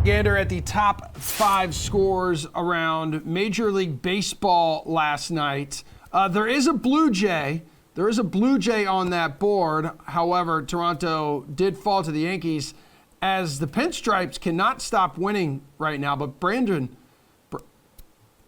Gander at the top 5 scores around Major League Baseball last night. There is a Blue Jay. There is a Blue Jay on that board. However, Toronto did fall to the Yankees as the Pinstripes cannot stop winning right now. But Brandon,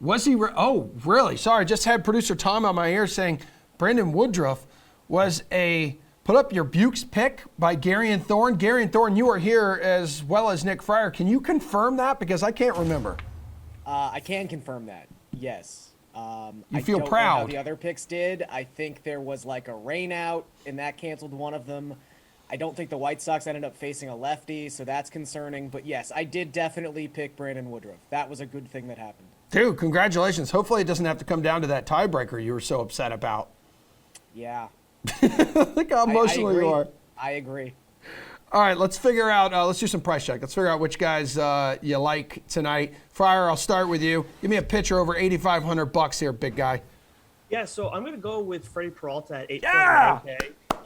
was he? Oh, really? Sorry, just had producer Tom on my ear saying Brandon Woodruff was a put up your Bukes pick by Garion Thorne. Garion Thorne, you are here as well as Nick Friar. Can you confirm that? Because I can't remember. I can confirm that, yes. You feel I don't proud. know how the other picks did. I think there was like a rain out, and that canceled one of them. I don't think the White Sox ended up facing a lefty, so that's concerning. But yes, I did definitely pick Brandon Woodruff. That was a good thing that happened. Dude, congratulations. Hopefully it doesn't have to come down to that tiebreaker you were so upset about. Yeah. Look how emotional you are. I agree. All right, let's figure out, let's do some price check. Let's figure out which guys you like tonight. Friar, I'll start with you. Give me a pitcher over $8,500 here, big guy. Yeah, so I'm going to go with Freddy Peralta at 8.9K.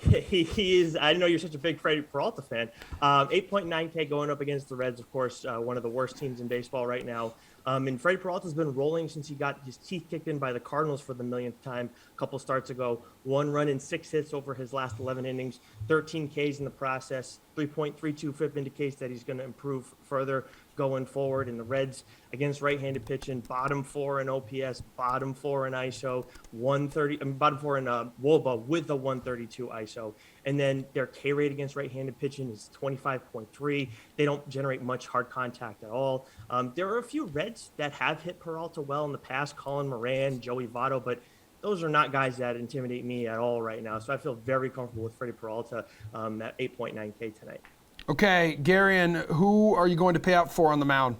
Yeah! He is, I know you're such a big Freddy Peralta fan. 8.9K going up against the Reds, of course, one of the worst teams in baseball right now. And Freddy Peralta's been rolling since he got his teeth kicked in by the Cardinals for the millionth time a couple starts ago. 1 run and 6 hits over his last 11 innings, 13 Ks in the process. 3.32 FIP indicates that he's going to improve further going forward. And the Reds against right-handed pitching, bottom 4 in OPS, bottom 4 in ISO, bottom 4 in WOBA with the 132 ISO. And then their K rate against right-handed pitching is 25.3. They don't generate much hard contact at all. There are a few Reds that have hit Peralta well in the past, Colin Moran, Joey Votto, but those are not guys that intimidate me at all right now. So I feel very comfortable with Freddy Peralta at 8.9K tonight. Okay, Garion, who are you going to pay out for on the mound?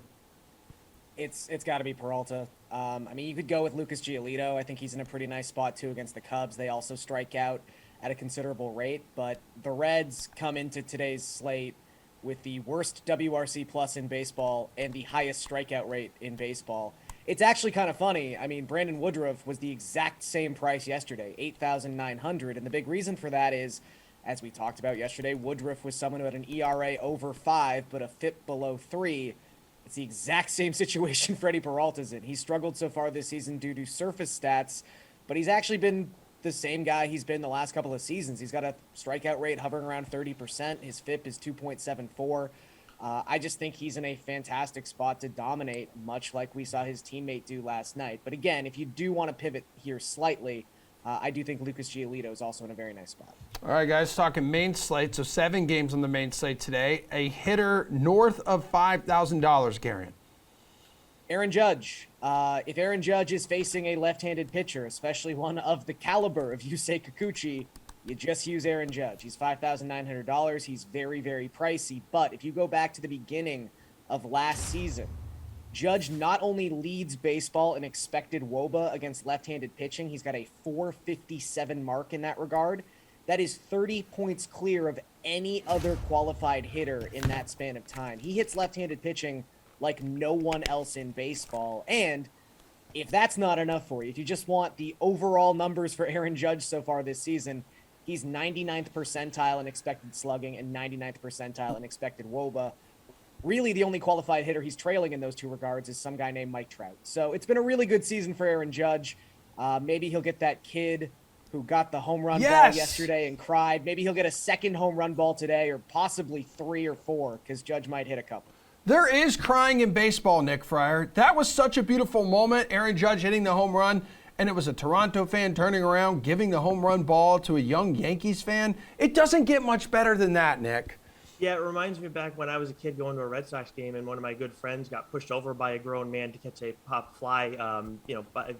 It's got to be Peralta. I mean, you could go with Lucas Giolito. I think he's in a pretty nice spot, too, against the Cubs. They also strike out at a considerable rate. But the Reds come into today's slate with the worst WRC plus in baseball and the highest strikeout rate in baseball. It's actually kind of funny. I mean, Brandon Woodruff was the exact same price yesterday, $8,900. And the big reason for that is, as we talked about yesterday, Woodruff was someone who had an ERA over 5, but a FIP below 3. It's the exact same situation Freddy Peralta's in. He's struggled so far this season due to surface stats, but he's actually been the same guy he's been the last couple of seasons. He's got a strikeout rate hovering around 30%. His FIP is 2.74. I just think he's in a fantastic spot to dominate, much like we saw his teammate do last night. But again, if you do want to pivot here slightly, I do think Lucas Giolito is also in a very nice spot. All right, guys, talking main slate. So 7 games on the main slate today. A hitter north of $5,000, Garion. Aaron Judge. If Aaron Judge is facing a left-handed pitcher, especially one of the caliber of Yusei Kikuchi, you just use Aaron Judge. He's $5,900. He's very, very pricey. But if you go back to the beginning of last season, Judge not only leads baseball in expected WOBA against left-handed pitching, he's got a 457 mark in that regard. That is 30 points clear of any other qualified hitter in that span of time. He hits left-handed pitching like no one else in baseball. And if that's not enough for you, if you just want the overall numbers for Aaron Judge so far this season, he's 99th percentile in expected slugging and 99th percentile in expected WOBA. Really, the only qualified hitter he's trailing in those two regards is some guy named Mike Trout. So it's been a really good season for Aaron Judge. Maybe he'll get that kid who got the home run ball yesterday and cried. Maybe he'll get a second home run ball today, or possibly 3 or 4, because Judge might hit a couple. There is crying in baseball, Nick Friar. That was such a beautiful moment, Aaron Judge hitting the home run, and it was a Toronto fan turning around, giving the home run ball to a young Yankees fan. It doesn't get much better than that, Nick. Yeah, it reminds me back when I was a kid going to a Red Sox game, and one of my good friends got pushed over by a grown man to catch a pop fly,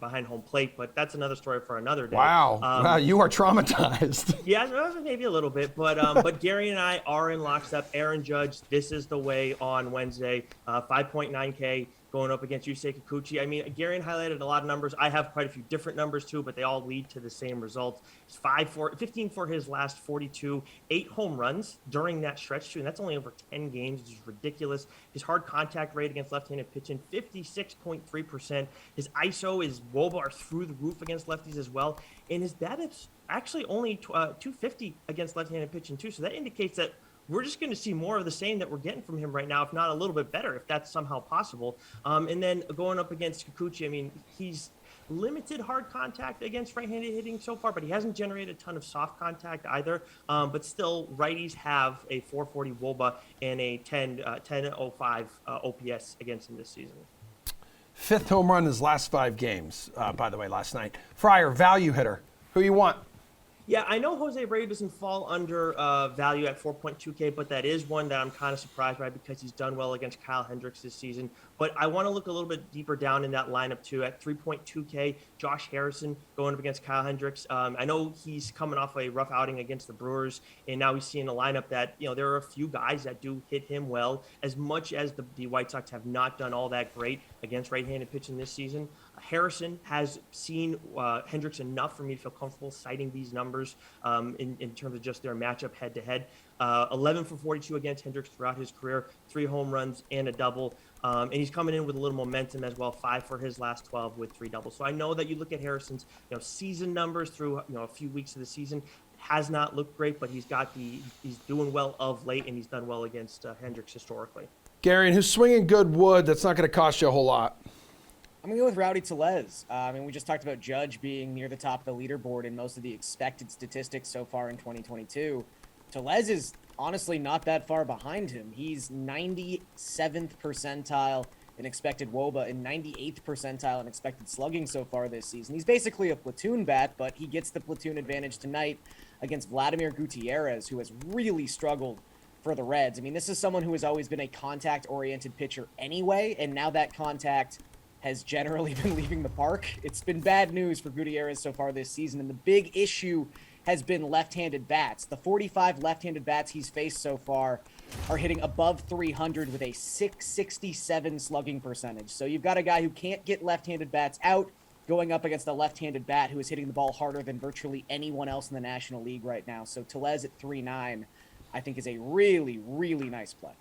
behind home plate. But that's another story for another day. Wow, wow, you are traumatized. Yeah, maybe a little bit, but Gary and I are in lockstep. Aaron Judge, this is the way on Wednesday, 5.9K. Going up against Yusei Kikuchi. I mean, Garion highlighted a lot of numbers. I have quite a few different numbers too, but they all lead to the same result. He's 15 for his last 42, 8 home runs during that stretch too, and that's only over 10 games, which is ridiculous. His hard contact rate against left-handed pitching, 56.3%. His ISO is WOBA are through the roof against lefties as well, and his BABIP's actually only 250 against left-handed pitching too. So that indicates that we're just going to see more of the same that we're getting from him right now, if not a little bit better, if that's somehow possible. And then going up against Kikuchi, I mean, he's limited hard contact against right-handed hitting so far, but he hasn't generated a ton of soft contact either. But still, righties have a 440 WOBA and a 10.05 OPS against him this season. 5th home run in his last 5 games, by the way, last night. Friar, value hitter. Who you want? Yeah, I know Jose Abreu doesn't fall under value at 4.2K, but that is one that I'm kind of surprised by because he's done well against Kyle Hendricks this season. But I want to look a little bit deeper down in that lineup too. At 3.2K, Josh Harrison going up against Kyle Hendricks. I know he's coming off a rough outing against the Brewers, and now he's seeing a lineup that, there are a few guys that do hit him well. As much as the White Sox have not done all that great against right-handed pitching this season, Harrison has seen Hendricks enough for me to feel comfortable citing these numbers in terms of just their matchup head-to-head. 11 for 42 against Hendricks throughout his career, 3 home runs and a double. And he's coming in with a little momentum as well, 5 for his last 12 with 3 doubles. So I know that you look at Harrison's season numbers through a few weeks of the season, has not looked great, but he's doing well of late, and he's done well against Hendricks historically. Garion, who's swinging good wood that's not going to cost you a whole lot? I'm going to go with Rowdy Tellez. We just talked about Judge being near the top of the leaderboard in most of the expected statistics so far in 2022. Tellez is honestly not that far behind him. He's 97th percentile in expected WOBA and 98th percentile in expected slugging so far this season. He's basically a platoon bat, but he gets the platoon advantage tonight against Vladimir Gutierrez, who has really struggled for the Reds. I mean, this is someone who has always been a contact-oriented pitcher anyway, and now that contact has generally been leaving the park. It's been bad news for Gutierrez so far this season, and the big issue has been left-handed bats. The 45 left-handed bats he's faced so far are hitting above 300 with a 667 slugging percentage. So you've got a guy who can't get left-handed bats out going up against a left-handed bat who is hitting the ball harder than virtually anyone else in the National League right now. So Tellez at 3.9, I think, is a really, really nice play.